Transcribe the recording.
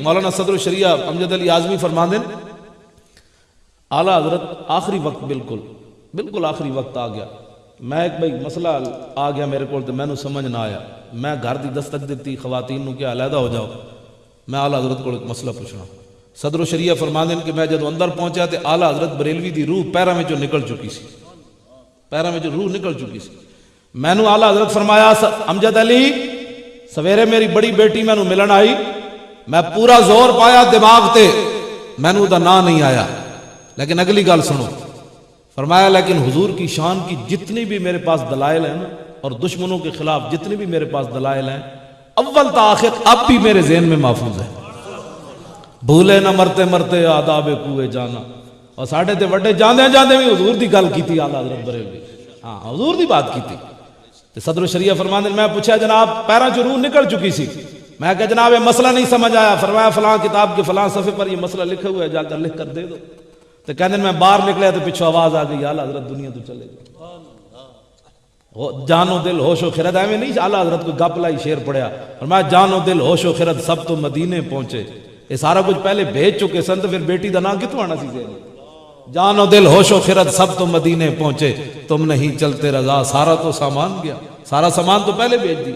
مولانا صدر الشریعہ امجد علی اعظمی فرماندے اعلیٰ حضرت آخری وقت بالکل آخری وقت آ گیا. میں ایک بھائی مسئلہ آ گیا میرے کو تو میں نے سمجھ نہ آیا. میں گھر دی دستک دیتی خواتین نو کہ علیحدہ ہو جاؤ, میں اعلیٰ حضرت کو ایک مسئلہ پوچھنا. صدر الشریعہ فرماندے کہ میں جب اندر پہنچا تو اعلیٰ حضرت بریلوی دی روح پیراں وچوں نکل چکی سی, پیراں وچوں روح نکل چکی سی. میں نو اعلیٰ حضرت فرمایا امجد علی سویرے میری بڑی بیٹی میں نو ملن آئی, میں پورا زور پایا دماغ تے, میں نو دا نا نہیں آیا. لیکن اگلی گل سنو, فرمایا لیکن حضور کی شان کی جتنی بھی میرے پاس دلائل ہیں اور دشمنوں کے خلاف جتنی بھی میرے پاس دلائل ہیں اول تا آخر اب بھی میرے ذہن میں محفوظ ہے. بھولے نہ مرتے مرتے آداب کوئے جانا. اور ساڑھے تے وڈے جاندے جاندے بھی حضور دی گل کیتی اعلیٰ حضرت بریلوی, ہاں حضور دی بات کیتی. صدر الشریعہ فرماندے میں پوچھا جناب پیراں چ روح نکل چکی سی, میں کہا جناب یہ مسئلہ نہیں سمجھ آیا. فرمایا فلاں کتاب کے فلاں صفحے پر یہ مسئلہ لکھا ہوا ہے, جا کر لکھ کر دے دو. تو کہنے میں باہر نکلیا تو پیچھے آواز آ گئی اعلیٰ حضرت دنیا تو چلے گئی. جان و دل ہوش و خرد, ایویں نہیں اعلیٰ حضرت کو گپ لائی شعر پڑھیا. فرمایا جان و دل ہوش و خرد سب تو مدینے پہنچے. یہ سارا کچھ پہلے بھیج چکے سن تو پھر بیٹی دا نام کتوں آنا سی ذہن. جان و دل ہوش و خرد سب تو مدینے پہنچے, تم نہیں چلتے رضا سارا تو سامان گیا. سارا سامان تو پہلے بھیج دی.